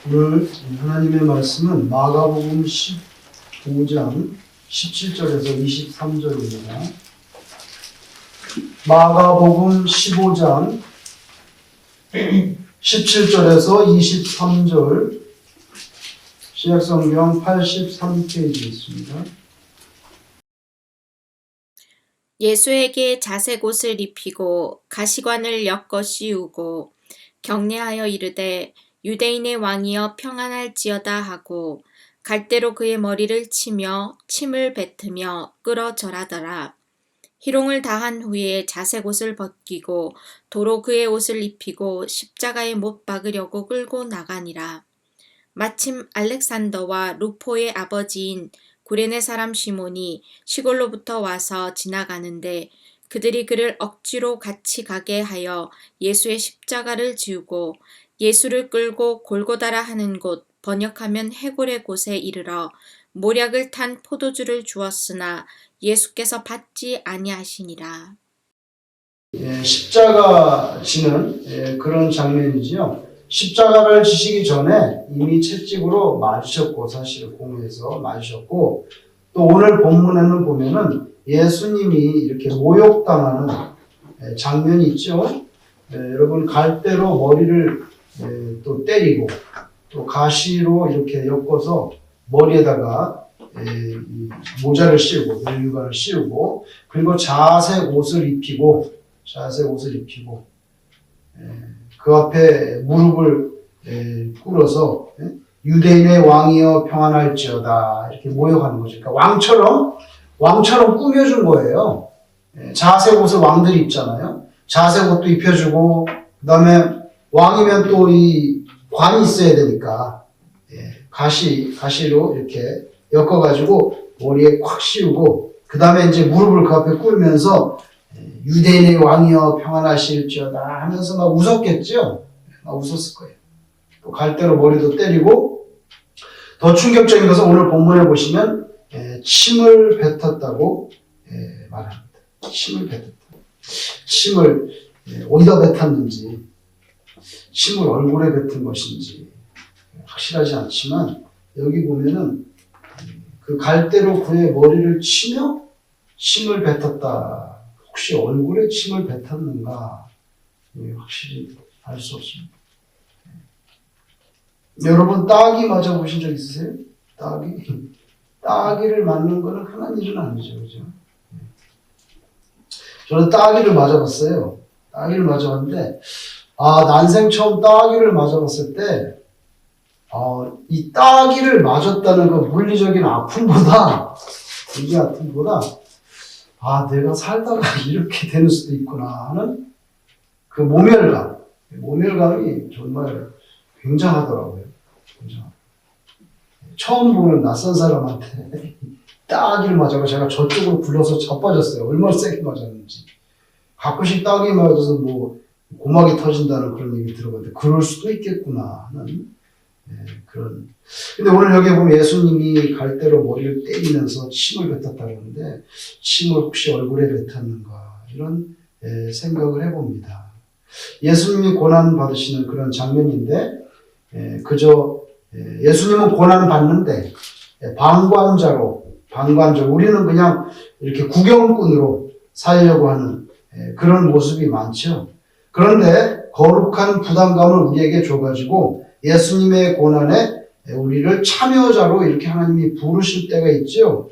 오늘 하나님의 말씀은 마가복음 15장 17절에서 23절입니다. 마가복음 15장 17절에서 23절, 신약성경 83페이지에 있습니다. 예수에게 자색 옷을 입히고 가시관을 엮어 씌우고 격려하여 이르되 유대인의 왕이여 평안할지어다 하고 갈대로 그의 머리를 치며 침을 뱉으며 끌어 절하더라. 희롱을 다한 후에 자색 옷을 벗기고 도로 그의 옷을 입히고 십자가에 못 박으려고 끌고 나가니라. 마침 알렉산더와 루포의 아버지인 구레네 사람 시몬이 시골로부터 와서 지나가는데 그들이 그를 억지로 같이 가게 하여 예수의 십자가를 지우고 예수를 끌고 골고다라 하는 곳, 번역하면 해골의 곳에 이르러 모략을 탄 포도주를 주었으나 예수께서 받지 아니하시니라. 십자가 지는 그런 장면이지요. 십자가를 지시기 전에 이미 채찍으로 맞으셨고, 사실 공에서 맞으셨고, 또 오늘 본문에는 보면은 예수님이 이렇게 모욕당하는 장면이 있죠. 여러분, 갈대로 머리를 또 때리고, 또 가시로 이렇게 엮어서 머리에다가 모자를 씌우고, 멜류관을 씌우고, 그리고 자색 옷을 입히고, 그 앞에 무릎을 꿇어서 유대인의 왕이여 평안할지어다 이렇게 모욕하는 거죠. 그러니까 왕처럼 꾸며준 거예요. 자색 옷을 왕들이 입잖아요. 자색 옷도 입혀주고, 그 다음에 왕이면 또 이 관이 있어야 되니까 가시로 이렇게 엮어가지고 머리에 콱 씌우고, 그 다음에 이제 무릎을 그 앞에 꿇으면서 유대인의 왕이여 평안하실지어다 하면서 막 웃었겠죠? 막 웃었을 거예요. 또 갈대로 머리도 때리고, 더 충격적인 것은 오늘 본문에 보시면 침을 뱉었다고 말합니다. 침을 뱉었다. 침을 어디다 뱉었는지, 침을 얼굴에 뱉은 것인지 확실하지 않지만, 여기 보면은 그 갈대로 그의 머리를 치며 침을 뱉었다. 혹시 얼굴에 침을 뱉었는가? 확실히 알 수 없습니다. 여러분, 따기 맞아보신 적 있으세요? 따기를 맞는 거는 흔한 일은 아니죠, 그죠? 저는 따기를 맞아봤어요. 따기를 맞아봤는데, 난생 처음 따기를 맞아봤을 때, 이 따기를 맞았다는 그 물리적인 아픔보다, 내가 살다가 이렇게 되는 수도 있구나 하는 그 모멸감이 정말 굉장하더라고요. 처음 보는 낯선 사람한테 따기를 맞아서 제가 저쪽으로 굴러서 자빠졌어요. 얼마나 세게 맞았는지. 가끔씩 따기 맞아서 고막이 터진다는 그런 얘기 들어봤는데, 그럴 수도 있겠구나 하는 그런. 근데 오늘 여기 보면 예수님이 갈대로 머리를 때리면서 침을 뱉었다고 하는데, 침을 혹시 얼굴에 뱉었는가, 이런 생각을 해봅니다. 예수님이 고난 받으시는 그런 장면인데, 그저 예수님은 고난 받는데 방관자로 우리는 그냥 이렇게 구경꾼으로 살려고 하는 그런 모습이 많죠. 그런데 거룩한 부담감을 우리에게 줘가지고 예수님의 고난에 우리를 참여자로 이렇게 하나님이 부르실 때가 있죠.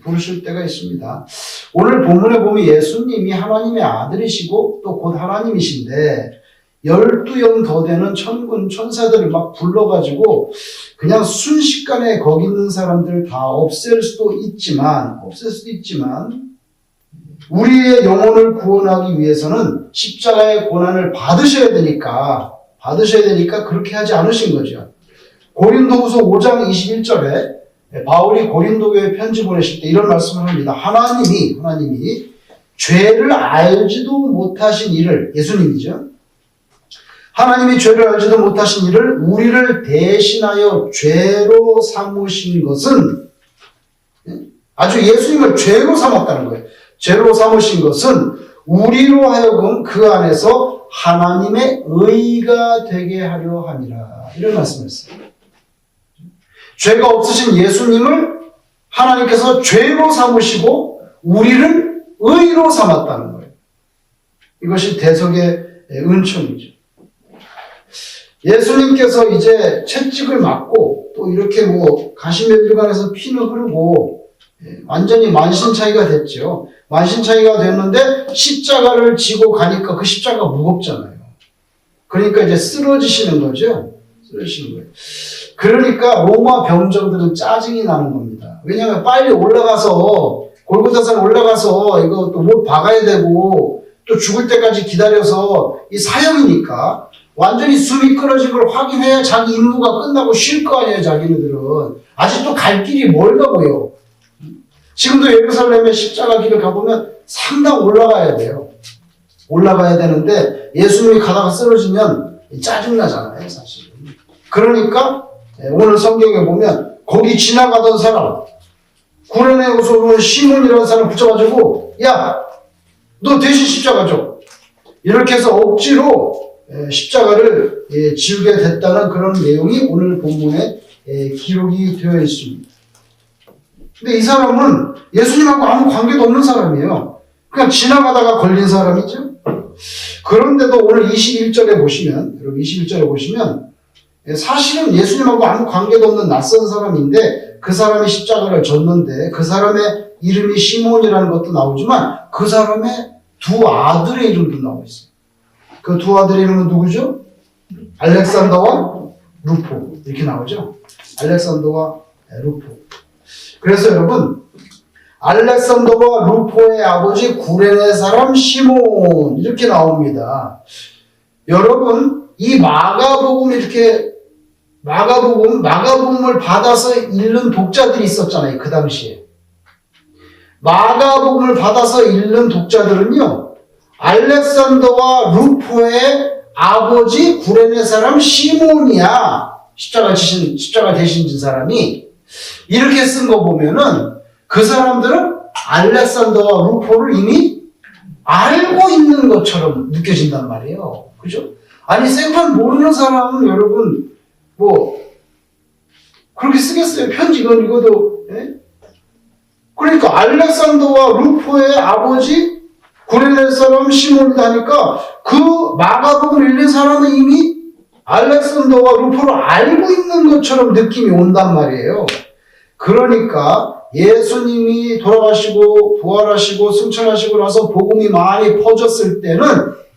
부르실 때가 있습니다. 오늘 본문에 보면 예수님이 하나님의 아들이시고 또 곧 하나님이신데 12영 더 되는 천군 천사들을 막 불러가지고 그냥 순식간에 거기 있는 사람들 다 없앨 수도 있지만 우리의 영혼을 구원하기 위해서는 십자가의 고난을 받으셔야 되니까 그렇게 하지 않으신 거죠. 고린도후서 5장 21절에 바울이 고린도교회 편지 보내실 때 이런 말씀을 합니다. 하나님이 죄를 알지도 못하신 이를, 예수님이죠. 하나님이 죄를 알지도 못하신 이를 우리를 대신하여 죄로 삼으신 것은, 아주 예수님을 죄로 삼았다는 거예요. 죄로 삼으신 것은 우리로 하여금 그 안에서 하나님의 의가 되게 하려 함이라. 이런 말씀을 했어요. 죄가 없으신 예수님을 하나님께서 죄로 삼으시고 우리를 의로 삼았다는 거예요. 이것이 대속의 은총이죠. 예수님께서 이제 채찍을 맞고 또 이렇게 가시면류관에서 피는 흐르고 완전히 만신창이가 됐죠. 만신창이가 됐는데 십자가를 지고 가니까 그 십자가가 무겁잖아요. 그러니까 이제 쓰러지시는 거죠. 쓰러지시는 거예요. 그러니까 로마 병정들은 짜증이 나는 겁니다. 왜냐하면 빨리 올라가서 골고다산 올라가서 이거 또 못 박아야 되고 또 죽을 때까지 기다려서 이 사형이니까 완전히 숨이 끊어진 걸 확인해야 자기 임무가 끝나고 쉴 거 아니에요. 자기네들은 아직도 갈 길이 멀다고요. 지금도 예루살렘의 십자가 길을 가보면 상당 올라가야 돼요. 올라가야 되는데 예수님이 가다가 쓰러지면 짜증나잖아요, 사실. 그러니까 오늘 성경에 보면 거기 지나가던 사람, 구레네에서 온 시몬이라는 사람 붙여가지고 야, 너 대신 십자가 줘. 이렇게 해서 억지로 십자가를 지우게 됐다는 그런 내용이 오늘 본문에 기록이 되어 있습니다. 근데 이 사람은 예수님하고 아무 관계도 없는 사람이에요. 그냥 지나가다가 걸린 사람이죠. 그런데도 오늘 21절에 보시면, 여러분 21절에 보시면 사실은 예수님하고 아무 관계도 없는 낯선 사람인데 그 사람이 십자가를 졌는데 그 사람의 이름이 시몬이라는 것도 나오지만 그 사람의 두 아들의 이름도 나오고 있어요. 그 두 아들의 이름은 누구죠? 알렉산더와 루포. 이렇게 나오죠. 알렉산더와 루포. 그래서 여러분 알렉산더와 루포의 아버지 구레네 사람 시몬 이렇게 나옵니다. 여러분 이 마가복음을 받아서 읽는 독자들이 있었잖아요. 그 당시에. 마가복음을 받아서 읽는 독자들은요. 알렉산더와 루포의 아버지 구레네 사람 시몬이야. 십자가 대신 진 사람이. 이렇게 쓴 거 보면은 그 사람들은 알렉산더와 루포를 이미 알고 있는 것처럼 느껴진단 말이에요. 그죠? 아니, 생판 모르는 사람은 여러분, 그렇게 쓰겠어요? 편지 이건 읽어도, 예? 그러니까 알렉산더와 루포의 아버지 구레네 사람 시몬이다 하니까 그 마가복음을 읽는 사람은 이미 알렉산더와 루포를 알고 있는 것처럼 느낌이 온단 말이에요. 그러니까 예수님이 돌아가시고 부활하시고 승천하시고 나서 복음이 많이 퍼졌을 때는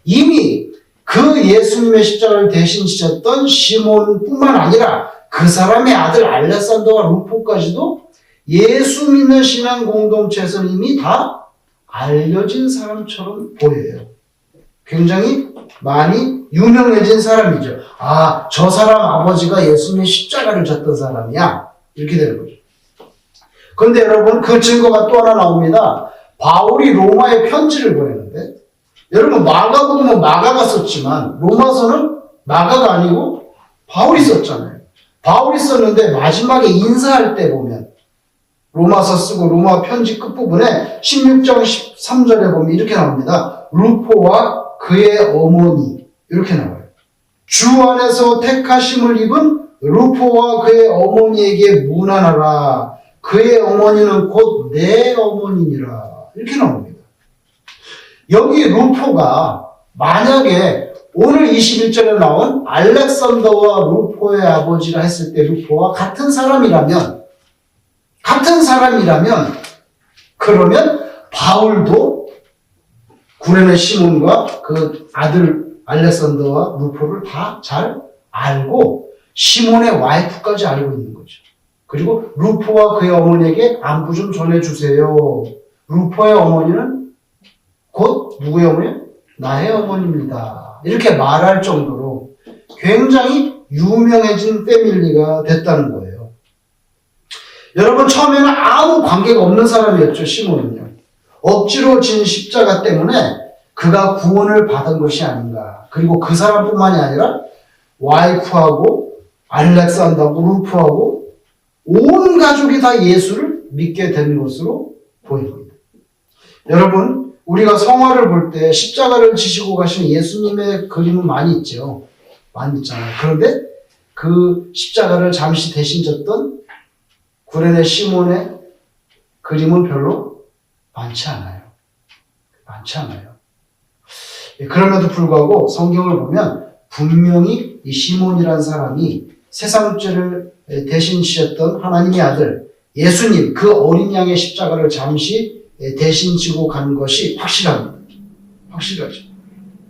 이미 그 예수님의 십자가를 대신 지셨던 시몬뿐만 아니라 그 사람의 아들 알렉산더와 루포까지도 예수 믿는 신앙 공동체에서는 이미 다 알려진 사람처럼 보여요. 굉장히 많이 유명해진 사람이죠. 아, 저 사람 아버지가 예수님의 십자가를 졌던 사람이야. 이렇게 되는 거죠. 그런데 여러분 그 증거가 또 하나 나옵니다. 바울이 로마에 편지를 보내는데 여러분 마가복음은 마가가 썼지만 로마서는 마가가 아니고 바울이 썼잖아요. 바울이 썼는데 마지막에 인사할 때 보면 로마서 쓰고 로마 편지 끝부분에 16장 13절에 보면 이렇게 나옵니다. 루포와 그의 어머니 이렇게 나와요. 주 안에서 택하심을 입은 루포와 그의 어머니에게 문안하라. 그의 어머니는 곧 내 어머니니라. 이렇게 나옵니다. 여기 루포가 만약에 오늘 21절에 나온 알렉산더와 루포의 아버지라 했을 때 루포와 같은 사람이라면 그러면 바울도 구레네 시몬과 그 아들 알렉산더와 루포를 다 잘 알고 시몬의 와이프까지 알고 있는 거죠. 그리고 루포와 그의 어머니에게 안부 좀 전해주세요. 루포의 어머니는 곧 누구의 어머니? 나의 어머니입니다. 이렇게 말할 정도로 굉장히 유명해진 패밀리가 됐다는 거예요. 여러분 처음에는 아무 관계가 없는 사람이었죠. 시몬은요. 억지로 진 십자가 때문에 그가 구원을 받은 것이 아닌가. 그리고 그 사람뿐만이 아니라 와이프하고 알렉산더하고 루프하고 온 가족이 다 예수를 믿게 된 것으로 보입니다. 여러분 우리가 성화를 볼 때 십자가를 지시고 가신 예수님의 그림은 많이 있죠. 많이 있잖아요. 그런데 그 십자가를 잠시 대신 졌던 구레네 시몬의 그림은 별로 많지 않아요. 많지 않아요. 그럼에도 불구하고 성경을 보면 분명히 이 시몬이라는 사람이 세상 죄를 대신 지셨던 하나님의 아들 예수님 그 어린 양의 십자가를 잠시 대신 지고 간 것이 확실합니다. 확실하죠.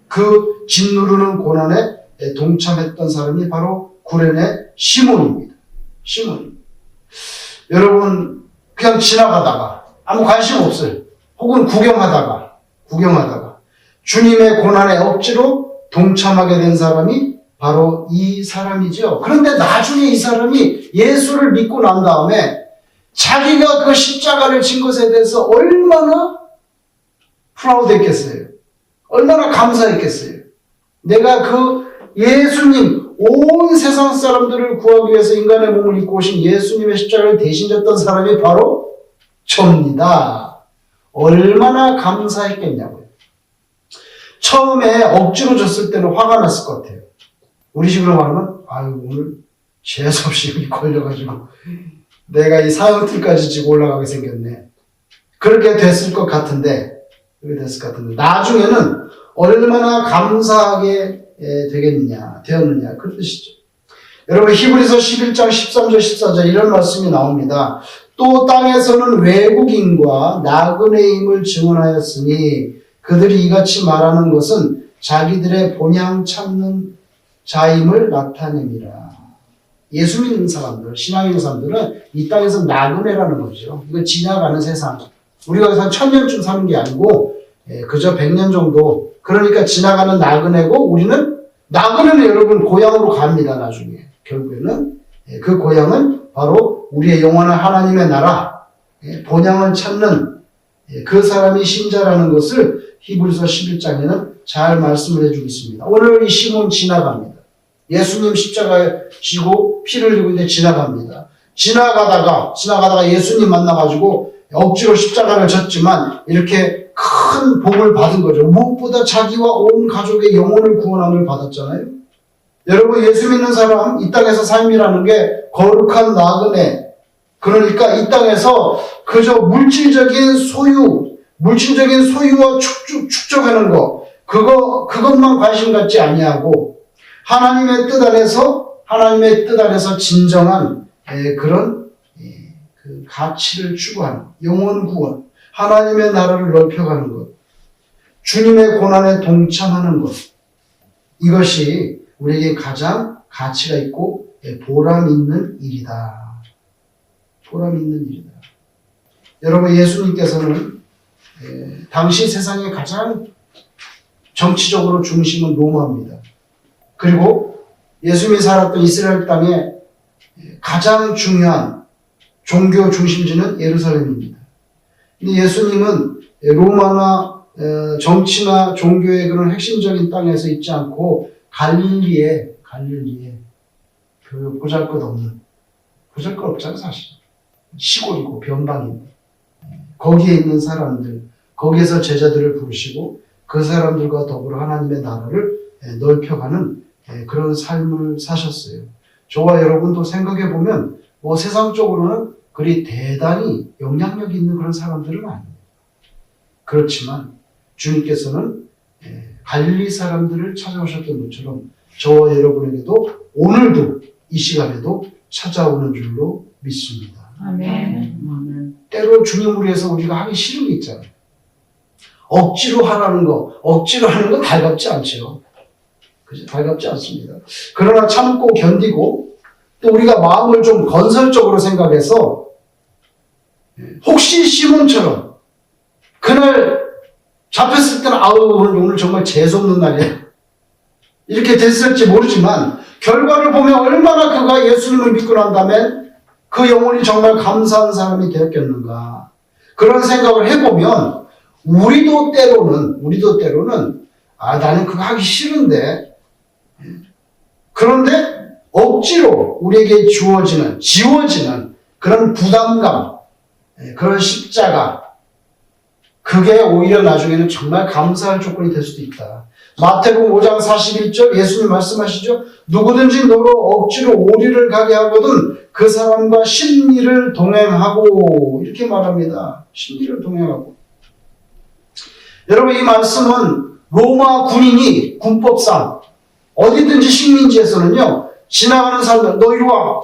그 짓누르는 고난에 동참했던 사람이 바로 구레네 시몬입니다. 시몬. 여러분 그냥 지나가다가 아무 관심 없어요. 혹은 구경하다가 주님의 고난에 억지로 동참하게 된 사람이 바로 이 사람이죠. 그런데 나중에 이 사람이 예수를 믿고 난 다음에 자기가 그 십자가를 진 것에 대해서 얼마나 프라우드했겠어요. 얼마나 감사했겠어요. 내가 그 예수님, 온 세상 사람들을 구하기 위해서 인간의 몸을 입고 오신 예수님의 십자가를 대신 졌던 사람이 바로 저입니다. 얼마나 감사했겠냐고요. 처음에 억지로 졌을 때는 화가 났을 것 같아요. 우리 식으로 말하면 아유 오늘 재수없이 걸려가지고 내가 이 사형틀까지 지고 올라가게 생겼네. 그렇게 됐을 것 같은데 나중에는 얼마나 감사하게 되었느냐 그런 뜻이죠. 여러분 히브리서 11장 13절 14절 이런 말씀이 나옵니다. 또 땅에서는 외국인과 나그네임을 증언하였으니 그들이 이같이 말하는 것은 자기들의 본향 찾는 자임을 나타냅니다. 예수 믿는 사람들, 신앙 있는 사람들은 이 땅에서 나그네라는 거죠. 이거 지나가는 세상. 우리가 한 1000년쯤 사는 게 아니고 그저 100년 정도. 그러니까 지나가는 나그네고 우리는 나그네는 여러분 고향으로 갑니다. 나중에. 결국에는 그 고향은 바로 우리의 영원한 하나님의 나라, 본향을 찾는 그 사람이 신자라는 것을 히브리서 11장에는 잘 말씀을 해주고 있습니다. 오늘 이 시몬 지나갑니다. 예수님 십자가에 지고 피를 흘리고 있는데 지나갑니다. 지나가다가 예수님 만나가지고 억지로 십자가를 졌지만 이렇게 큰 복을 받은 거죠. 무엇보다 자기와 온 가족의 영혼을 구원함을 받았잖아요. 여러분 예수 믿는 사람 이 땅에서 삶이라는 게 거룩한 나그네 그러니까 이 땅에서 그저 물질적인 소유와 축적하는 거 그것만 관심 갖지 아니하고 하나님의 뜻 안에서 진정한 그런 그 가치를 추구하는 영혼 구원, 하나님의 나라를 넓혀가는 것, 주님의 고난에 동참하는 것 이것이 우리에게 가장 가치가 있고 보람 있는 일이다. 보람 있는 일이다. 여러분 예수님께서는 당시 세상의 가장 정치적으로 중심은 로마입니다. 그리고 예수님이 살았던 이스라엘 땅에 가장 중요한 종교 중심지는 예루살렘입니다. 근데 예수님은 로마나 정치나 종교의 그런 핵심적인 땅에서 있지 않고 갈릴리에 그 보잘것없잖아요 사실. 시골이고 변방인데 거기에 있는 사람들 거기에서 제자들을 부르시고 그 사람들과 더불어 하나님의 나라를 넓혀가는 그런 삶을 사셨어요. 저와 여러분도 생각해보면 세상적으로는 그리 대단히 영향력 있는 그런 사람들은 아닙니다. 그렇지만 주님께서는 갈릴리 사람들을 찾아오셨던 것처럼 저와 여러분에게도 오늘도 이 시간에도 찾아오는 줄로 믿습니다. 아멘. 때로 주님을 위해서 우리가 하기 싫은 게 있잖아요. 억지로 하는 건 달갑지 않죠. 그죠? 달갑지 않습니다. 그러나 참고 견디고 또 우리가 마음을 좀 건설적으로 생각해서 혹시 시몬처럼 그날 잡혔을 때는 오늘 정말 재수없는 날이야. 이렇게 됐을지 모르지만 결과를 보면 얼마나 그가 예수님을 믿고 난 다음에 그 영혼이 정말 감사한 사람이 되었겠는가. 그런 생각을 해보면 우리도 때로는 나는 그거 하기 싫은데 그런데 억지로 우리에게 지워지는 그런 부담감, 그런 십자가 그게 오히려 나중에는 정말 감사할 조건이 될 수도 있다. 마태복음 5장 41절 예수님 말씀하시죠. 누구든지 너로 억지로 오리를 가게 하거든 그 사람과 심리를 동행하고 이렇게 말합니다. 심리를 동행하고. 여러분 이 말씀은 로마 군인이 군법상 어디든지 식민지에서는요. 지나가는 사람들 너 이리 와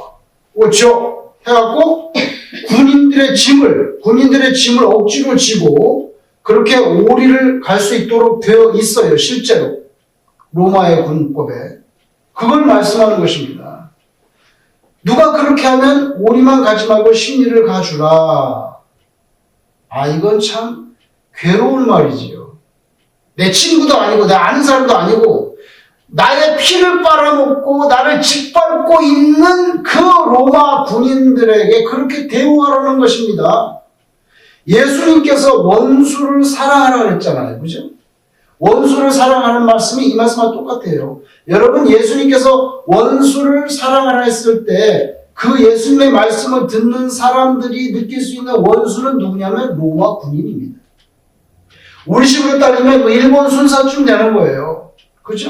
오죠 해갖고 군인들의 짐을 억지로 지고 그렇게 오리를 갈 수 있도록 되어 있어요. 실제로 로마의 군법에 그걸 말씀하는 것입니다. 누가 그렇게 하면 오리만 가지 말고 심리를 가주라. 아 이건 참 괴로운 말이지요. 내 친구도 아니고 내 아는 사람도 아니고 나의 피를 빨아먹고 나를 짓밟고 있는 그 로마 군인들에게 그렇게 대우하라는 것입니다. 예수님께서 원수를 사랑하라 그랬잖아요. 그죠? 원수를 사랑하는 말씀이 이 말씀과 똑같아요. 여러분 예수님께서 원수를 사랑하라 했을 때 그 예수님의 말씀을 듣는 사람들이 느낄 수 있는 원수는 누구냐면 로마 군인입니다. 우리 식으로 따지면 일본 순사쯤 되는 거예요. 그죠?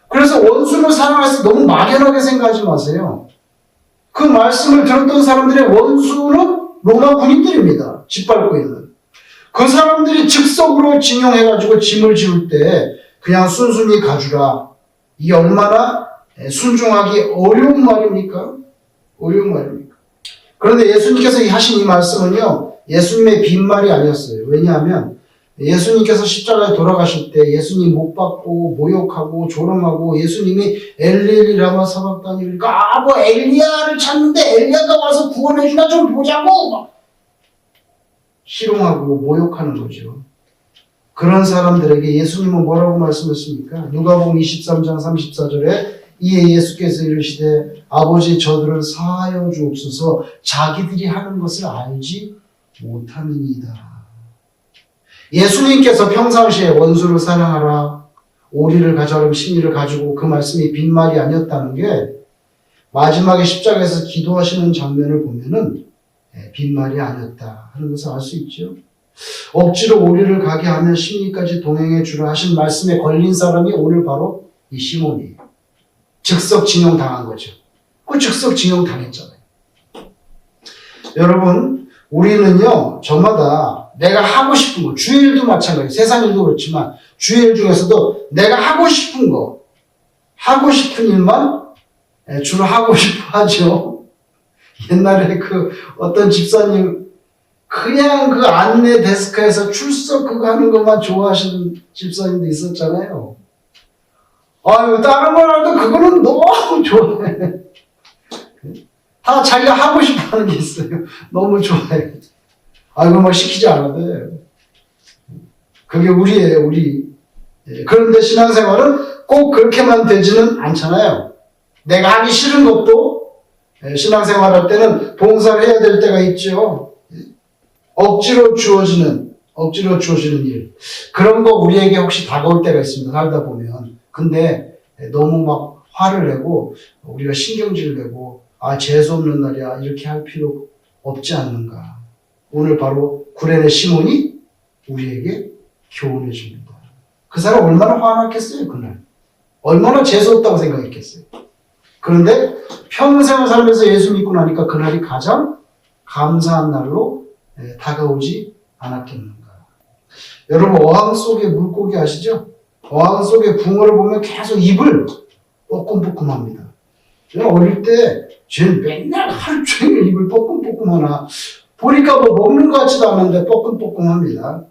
그래서 원수를 사랑할 때 너무 막연하게 생각하지 마세요. 그 말씀을 들었던 사람들의 원수는 로마 군인들입니다. 짓밟고 있는. 그 사람들이 즉석으로 징용해가지고 짐을 지울 때 그냥 순순히 가주라. 이게 얼마나 순종하기 어려운 말입니까? 어려운 말입니까? 그런데 예수님께서 하신 이 말씀은요. 예수님의 빈말이 아니었어요. 왜냐하면 예수님께서 십자가에 돌아가실 때 예수님 못 받고 모욕하고 조롱하고 예수님이 엘리 라마 사박다니 그러니까 뭐 엘리야를 찾는데 엘리야가 와서 구원해주나 좀 보자고 막 희롱하고 모욕하는 거죠. 그런 사람들에게 예수님은 뭐라고 말씀했습니까? 누가복음 23장 34절에 이에 예수께서 이르시되 아버지 저들을 사하여 주옵소서 자기들이 하는 것을 알지 못함이니이다. 예수님께서 평상시에 원수를 사랑하라, 오리를 가져라, 심리를 가지고 그 말씀이 빈말이 아니었다는 게 마지막에 십자가에서 기도하시는 장면을 보면은 빈말이 아니었다 하는 것을 알 수 있죠. 억지로 오리를 가게 하면 심리까지 동행해 주라 하신 말씀에 걸린 사람이 오늘 바로 이 시몬이에요. 즉석징용 당한 거죠. 그 즉석징용 당했잖아요. 여러분 우리는요 저마다 내가 하고 싶은 거, 주의 일도 마찬가지예요. 세상 일도 그렇지만 주의 일 중에서도 내가 하고 싶은 거, 하고 싶은 일만 주로 하고 싶어 하죠. 옛날에 그 어떤 집사님 그냥 그 안내 데스크에서 출석 그거 하는 것만 좋아하시는 집사님도 있었잖아요. 아유 다른 걸 하도 그거는 너무 좋아해. 다 자기가 하고 싶어 하는 게 있어요. 너무 좋아해. 이거 뭐 시키지 않아도 돼. 그게 우리예요, 우리. 그런데 신앙생활은 꼭 그렇게만 되지는 않잖아요. 내가 하기 싫은 것도 신앙생활 할 때는 봉사를 해야 될 때가 있죠. 억지로 주어지는 일. 그런 거 우리에게 혹시 다가올 때가 있습니다. 살다 보면. 근데 너무 막 화를 내고 우리가 신경질 내고 재수없는 날이야 이렇게 할 필요 없지 않는가. 오늘 바로 구레네 시몬이 우리에게 교훈해 줍니다. 그 사람 얼마나 화났겠어요 그날. 얼마나 재수없다고 생각했겠어요. 그런데 평생을 살면서 예수 믿고 나니까 그날이 가장 감사한 날로 다가오지 않았겠는가. 여러분 어항 속의 물고기 아시죠? 어항 속의 붕어를 보면 계속 입을 뻐끔뻐끔합니다. 제가 어릴 때 쟤는 맨날 하루 종일 입을 뻐끔뻐끔하나 보니까 뭐 먹는 것 같지도 않은데 뻐끔뻐끔합니다.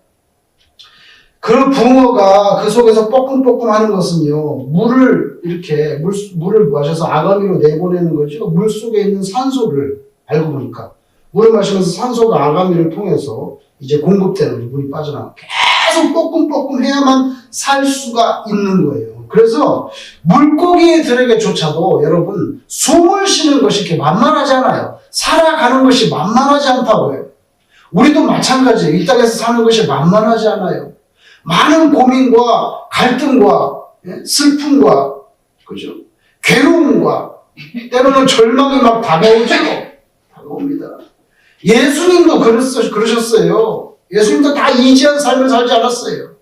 그 붕어가 그 속에서 뻐끔뻐끔하는 것은요 물을 이렇게 물을 마셔서 아가미로 내보내는 거죠. 물 속에 있는 산소를 알고 보니까 물을 마시면서 산소가 아가미를 통해서 이제 공급되는 물이 빠져나가 계속 뻐끔뻐끔해야만 살 수가 있는 거예요. 그래서 물고기들에게조차도 여러분 숨을 쉬는 것이 이렇게 만만하지 않아요. 살아가는 것이 만만하지 않다고요. 우리도 마찬가지예요. 이 땅에서 사는 것이 만만하지 않아요. 많은 고민과 갈등과 슬픔과 그죠? 괴로움과 때로는 절망이 막 다가오죠. 다가옵니다. 예수님도 그러셨어요. 예수님도 다 이지한 삶을 살지 않았어요.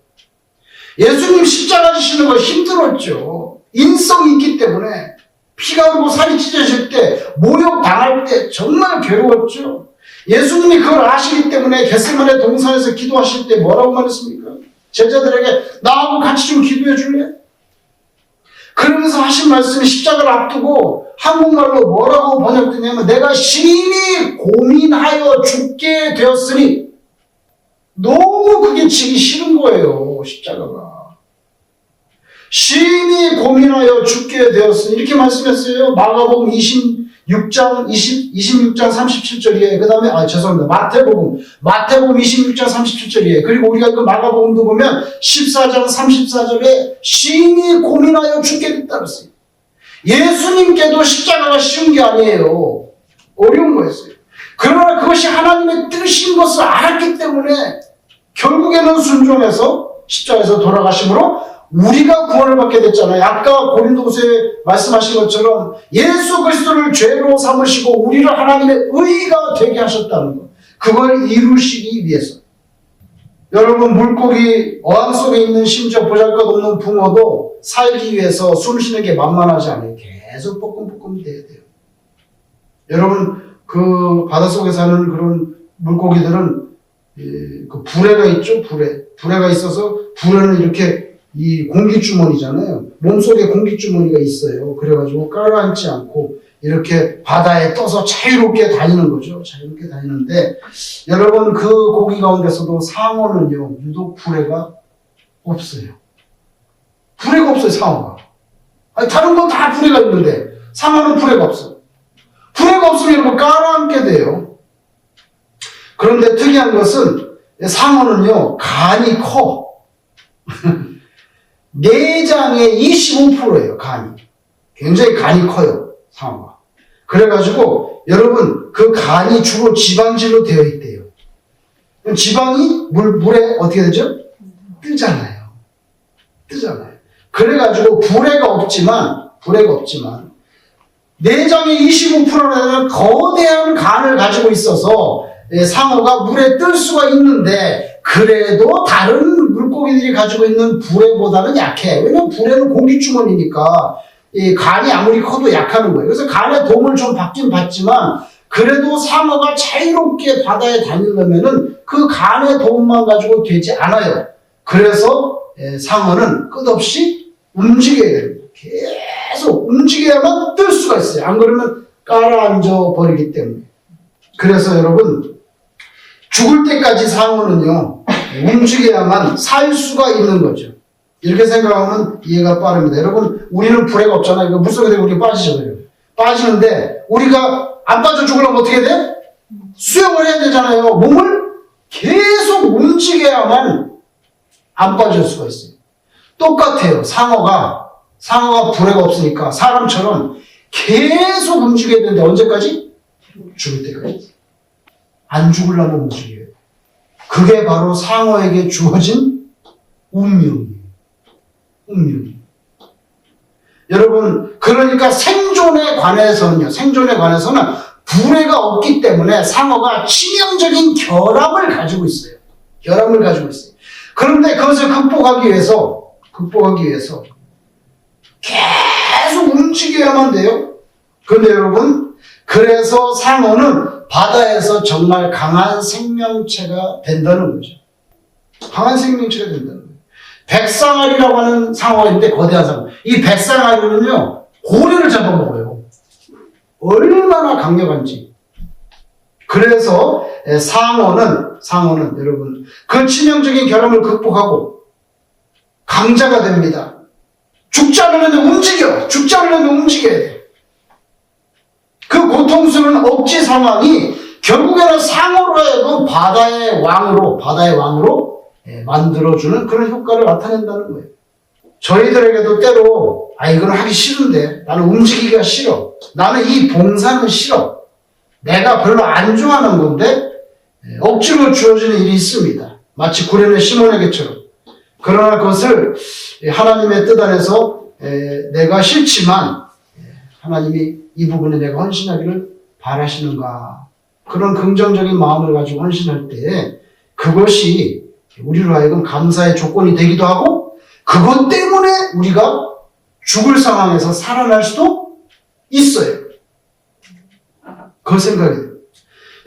예수님 십자가 지시는 거 힘들었죠. 인성이 있기 때문에 피가 흐르고 살이 찢어질 때, 모욕 당할 때 정말 괴로웠죠. 예수님이 그걸 아시기 때문에 겟세마네 동산에서 기도하실 때 뭐라고 말했습니까? 제자들에게 나하고 같이 좀 기도해 줄래? 그러면서 하신 말씀이 십자가를 앞두고 한국말로 뭐라고 번역되냐면 내가 심히 고민하여 죽게 되었으니 너무 그게 지기 싫은 거예요. 십자가가. 심히 고민하여 죽게 되었으니 이렇게 말씀했어요. 마가복음 26장 37절이에요. 그 다음에 죄송합니다. 마태복음 26장 37절이에요. 그리고 우리가 그 마가복음도 보면 14장 34절에 심히 고민하여 죽게 됐다 그랬어요. 예수님께도 십자가가 쉬운 게 아니에요. 어려운 거였어요. 그러나 그것이 하나님의 뜻인 것을 알았기 때문에 결국에는 순종해서 십자가에서 돌아가심으로 우리가 구원을 받게 됐잖아요. 아까 고린도후서에 말씀하신 것처럼 예수 그리스도를 죄로 삼으시고 우리를 하나님의 의가 되게 하셨다는 것. 그걸 이루시기 위해서. 여러분 물고기 어항 속에 있는 심지어 보잘것없는 붕어도 살기 위해서 숨 쉬는 게 만만하지 않아요. 계속 뻐끔뻐끔 돼야 돼요. 여러분 그 바닷속에 사는 그런 물고기들은 그 부레가 있죠. 부레가 있어서 부레는 이렇게 이 공기주머니잖아요. 몸속에 공기주머니가 있어요. 그래가지고 깔아앉지 않고 이렇게 바다에 떠서 자유롭게 다니는 거죠. 자유롭게 다니는데 여러분 그 고기 가운데서도 상어는요. 유독 부레가 없어요. 부레가 없어요. 상어가. 아니, 다른 건 다 부레가 있는데 상어는 부레가 없어요. 부레가 없으면 여러분 깔아앉게 돼요. 그런데 특이한 것은 상어는요. 간이 커. 내장의 25%예요. 간이. 굉장히 간이 커요. 상어가. 그래가지고 여러분 그 간이 주로 지방질로 되어 있대요. 지방이 물에 어떻게 되죠? 뜨잖아요. 그래가지고 부레가 없지만 내장의 25%라는 거대한 간을 가지고 있어서 상어가 물에 뜰 수가 있는데 그래도 다른 물고기들이 가지고 있는 부레보다는 약해. 왜냐면 부레는 공기주머니니까 이 간이 아무리 커도 약하는 거예요. 그래서 간의 도움을 좀 받긴 받지만 그래도 상어가 자유롭게 바다에 다니려면은 그 간의 도움만 가지고 되지 않아요. 그래서 상어는 끝없이 움직여야 됩니다. 계속 움직여야만 뜰 수가 있어요. 안 그러면 깔아앉아 버리기 때문에. 그래서 여러분 죽을 때까지 상어는요 움직여야만 살 수가 있는 거죠. 이렇게 생각하면 이해가 빠릅니다. 여러분 우리는 부레가 없잖아요. 그 물속에 들어가 우리 빠지잖아요. 빠지는데 우리가 안 빠져 죽으려면 어떻게 돼? 수영을 해야 되잖아요. 몸을 계속 움직여야만 안 빠질 수가 있어요. 똑같아요. 상어가 부레가 없으니까 사람처럼 계속 움직여야 되는데 언제까지? 죽을 때까지. 안 죽으려면 움직여요. 그게 바로 상어에게 주어진 운명이에요. 여러분 그러니까 생존에 관해서는 부레가 없기 때문에 상어가 치명적인 결함을 가지고 있어요. 그런데 그것을 극복하기 위해서 계속 움직여야만 돼요. 그런데 여러분 그래서 상어는 바다에서 정말 강한 생명체가 된다는 거죠. 백상아리라고 하는 상어가 있는데 거대한 상어. 이 백상아리는요 고래를 잡아먹어요. 얼마나 강력한지. 그래서 상어는 여러분 그 치명적인 결함을 극복하고 강자가 됩니다. 죽지 않으려면 움직여야 돼. 그 고통스러운 억지 상황이 결국에는 상어로 하여금 바다의 왕으로 만들어주는 그런 효과를 나타낸다는 거예요. 저희들에게도 때로 이건 하기 싫은데 나는 움직이기가 싫어. 나는 이 봉사는 싫어. 내가 별로 안 좋아하는 건데 억지로 주어지는 일이 있습니다. 마치 구레네 시몬에게처럼. 그러나 그것을 하나님의 뜻 안에서 내가 싫지만 하나님이 이 부분에 내가 헌신하기를 바라시는가. 그런 긍정적인 마음을 가지고 헌신할 때 그것이 우리로 하여금 감사의 조건이 되기도 하고 그것 때문에 우리가 죽을 상황에서 살아날 수도 있어요. 그 생각이 돼요.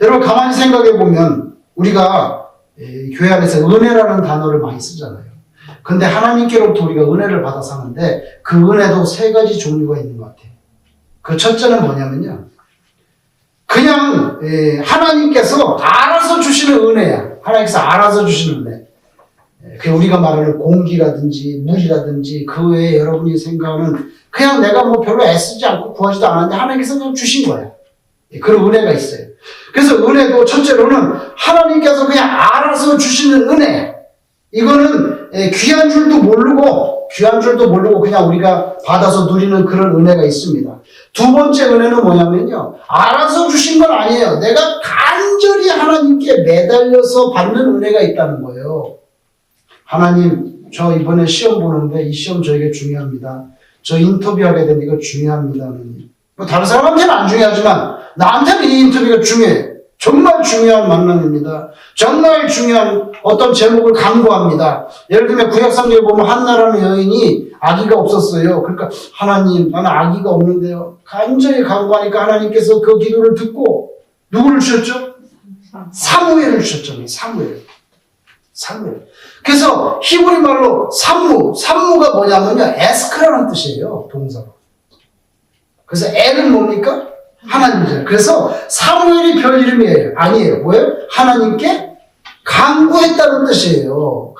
여러분 가만히 생각해 보면 우리가 교회 안에서 은혜라는 단어를 많이 쓰잖아요. 근데 하나님께로부터 우리가 은혜를 받아 사는데 그 은혜도 세 가지 종류가 있는 것 같아요. 그 첫째는 뭐냐면요. 그냥 하나님께서 알아서 주시는 은혜야. 하나님께서 알아서 주시는 은혜. 그 우리가 말하는 공기라든지 물이라든지 그 외에 여러분이 생각하는 그냥 내가 뭐 별로 애쓰지 않고 구하지도 않았는데 하나님께서 그냥 주신 거야. 그런 은혜가 있어요. 그래서 은혜도 첫째로는 하나님께서 그냥 알아서 주시는 은혜. 이거는 귀한 줄도 모르고 그냥 우리가 받아서 누리는 그런 은혜가 있습니다. 두 번째 은혜는 뭐냐면요. 알아서 주신 건 아니에요. 내가 간절히 하나님께 매달려서 받는 은혜가 있다는 거예요. 하나님, 저 이번에 시험 보는데 이 시험 저에게 중요합니다. 저 인터뷰하게 되는데 이거 중요합니다. 하나님. 뭐 다른 사람한테는 안 중요하지만 나한테는 이 인터뷰가 중요해. 정말 중요한 만남입니다. 정말 중요한 어떤 제목을 강구합니다. 예를 들면 구약성경에 보면 한나라는 여인이 아기가 없었어요. 그러니까 하나님, 나는 아기가 없는데요. 간절히 강구하니까 하나님께서 그 기도를 듣고 누구를 주셨죠? 사무엘을 주셨잖아요. 사무엘. 그래서 히브리 말로 산무가 뭐냐면요. 에스크라는 뜻이에요. 동사로. 그래서 엘은 뭡니까? 하나님이잖아요. 그래서 사무엘이 별 이름이에요. 아니에요. 뭐예요? 하나님께 간구했다는 뜻이에요.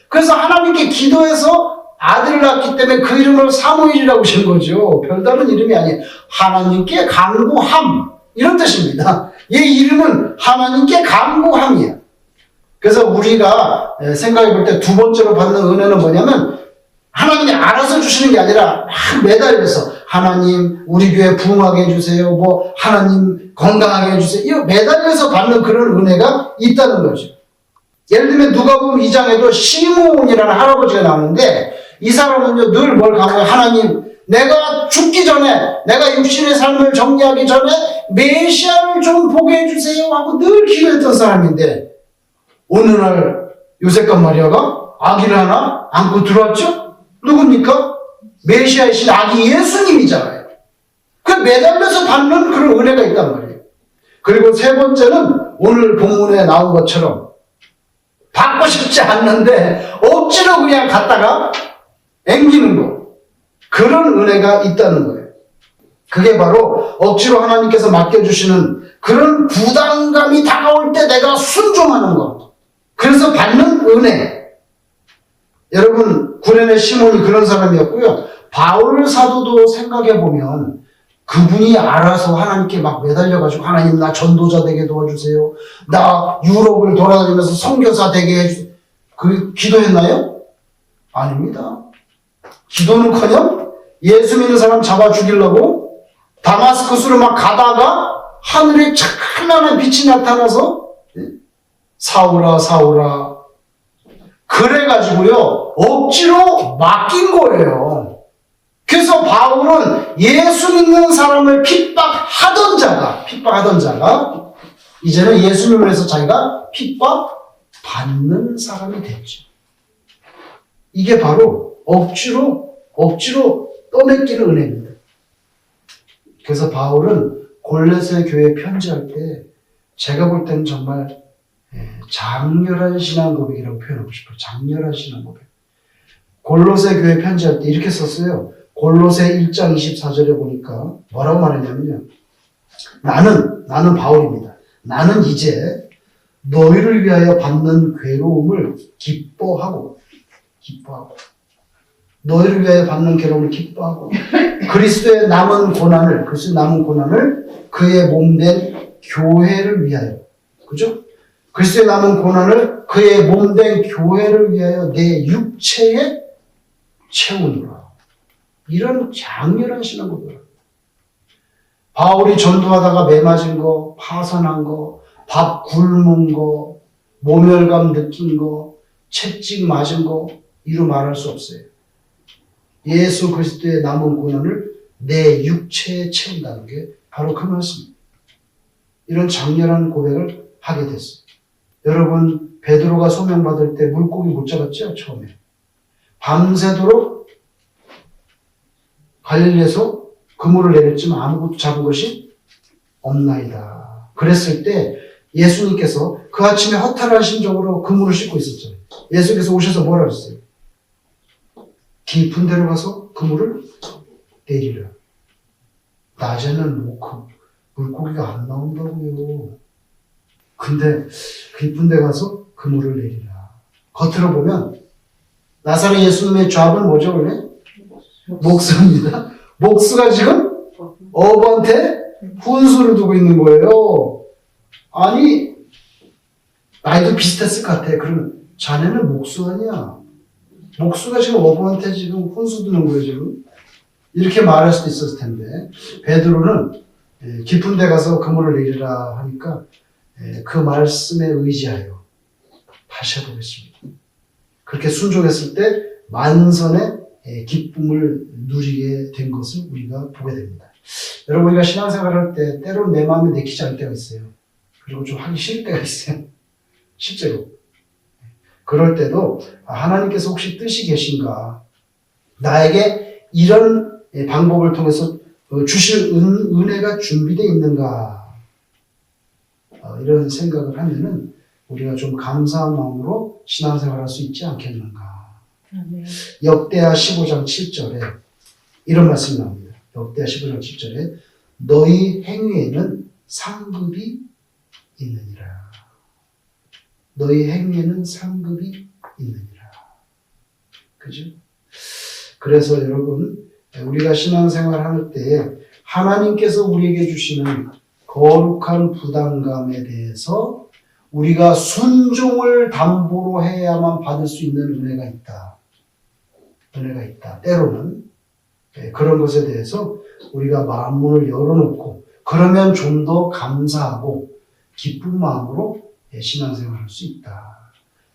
그래서 하나님께 기도해서 아들을 낳기 때문에 그 이름을 사무엘이라고 신 거죠. 별다른 이름이 아니에요. 하나님께 간구함. 이런 뜻입니다. 얘 이름은 하나님께 간구함이야. 그래서 우리가 생각해 볼 때 두 번째로 받는 은혜는 뭐냐면 하나님이 알아서 주시는 게 아니라 막 매달려서 하나님 우리 교회 부흥하게 해주세요. 뭐 하나님 건강하게 해주세요. 이거 매달려서 받는 그런 은혜가 있다는 거죠. 예를 들면 누가복음 2장에도 시므온이라는 할아버지가 나오는데 이 사람은요 늘 뭘 강조해요. 하나님 내가 죽기 전에 내가 육신의 삶을 정리하기 전에 메시아를 좀 보게 해주세요 하고 늘 기도했던 사람인데 어느 날 요셉과 마리아가 아기를 하나 안고 들어왔죠? 누굽니까? 메시아이신 아기 예수님이잖아요. 그 매달려서 받는 그런 은혜가 있단 말이에요. 그리고 세 번째는 오늘 본문에 나온 것처럼 받고 싶지 않는데 억지로 그냥 갖다가 앵기는 거. 그런 은혜가 있다는 거예요. 그게 바로 억지로 하나님께서 맡겨주시는 그런 부담감이 다가올 때 내가 순종하는 것. 그래서 받는 은혜. 여러분 구레네 시몬이 그런 사람이었고요. 바울 사도도 생각해보면 그분이 알아서 하나님께 막 매달려가지고 하나님 나 전도자 되게 도와주세요. 나 유럽을 돌아다니면서 선교사 되게 해주세요. 그 기도했나요? 아닙니다. 기도는커녕 예수 믿는 사람 잡아 죽이려고 다마스커스로 막 가다가 하늘에 찬란한 빛이 나타나서 사울아 사울아 그래가지고요 억지로 맡긴 거예요. 그래서 바울은 예수 믿는 사람을 핍박하던 자가 이제는 예수님을 해서 자기가 핍박받는 사람이 됐죠. 이게 바로 억지로 떠맡기는 은혜입니다. 그래서 바울은 골로새 교회 편지할 때 제가 볼 때는 정말 장렬한 신앙 고백이라고 표현하고 싶어요. 장렬한 신앙 고백. 골로새 교회 편지할 때 이렇게 썼어요. 골로새 1장 24절에 보니까 뭐라고 말했냐면요. 나는 바울입니다. 나는 이제 너희를 위하여 받는 괴로움을 기뻐하고 너희를 위하여 받는 괴로움을 기뻐하고 그리스도의 남은 고난을 그의 몸된 교회를 위하여 그죠? 그리스도의 남은 고난을 그의 몸된 교회를 위하여 내 육체에 채우노라. 이런 장렬한 신앙고백을 바울이 전도하다가 매 맞은 거, 파선한 거, 밥 굶은 거, 모멸감 느낀 거, 채찍 맞은 거 이루 말할 수 없어요. 예수 그리스도의 남은 고난을 내 육체에 채운다는 게 바로 그 말씀입니다. 이런 장렬한 고백을 하게 됐어요. 여러분 베드로가 소명받을 때 물고기 못 잡았죠? 처음에. 밤새도록 갈릴리에서 그물을 내렸지만 아무것도 잡은 것이 없나이다. 그랬을 때 예수님께서 그 아침에 허탈한 심정으로 그물을 싣고 있었잖아요. 예수께서 오셔서 뭐라 그랬어요? 깊은 데로 가서 그물을 내리라. 낮에는 물고기가 안 나온다고요. 근데 깊은 데 가서 그물을 내리라. 겉으로 보면 나사렛 예수님의 잡은 뭐죠 원래? 목수입니다. 목수가 지금 어부한테 훈수를 두고 있는 거예요. 아니 나이도 비슷했을 것 같아. 그러면 자네는 목수 아니야. 목수가 지금 어부한테 지금 훈수 두는 거예요 지금. 이렇게 말할 수도 있었을 텐데 베드로는 깊은 데 가서 그물을 내리라 하니까 그 말씀에 의지하여 다시 해보겠습니다. 그렇게 순종했을 때 만선의 기쁨을 누리게 된 것을 우리가 보게 됩니다. 여러분 우리가 신앙생활할 때 때로는 내 마음에 내키지 않을 때가 있어요. 그리고 좀 하기 싫을 때가 있어요. 실제로. 그럴 때도 하나님께서 혹시 뜻이 계신가? 나에게 이런 방법을 통해서 주실 은혜가 준비되어 있는가? 이런 생각을 하면은 우리가 좀 감사한 마음으로 신앙생활을 할 수 있지 않겠는가? 역대하 15장 7절에 이런 말씀이 나옵니다. 역대하 15장 7절에 너희 행위에는 상급이 있느니라. 너희 행위에는 상급이 있느니라. 그죠? 그래서 여러분 우리가 신앙생활을 할 때에 하나님께서 우리에게 주시는 거룩한 부담감에 대해서 우리가 순종을 담보로 해야만 받을 수 있는 은혜가 있다. 은혜가 있다. 때로는 그런 것에 대해서 우리가 마음문을 열어놓고 그러면 좀 더 감사하고 기쁜 마음으로 신앙생활을 할 수 있다.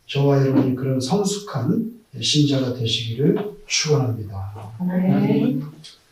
저와 여러분이 그런 성숙한 신자가 되시기를 축원합니다. 네.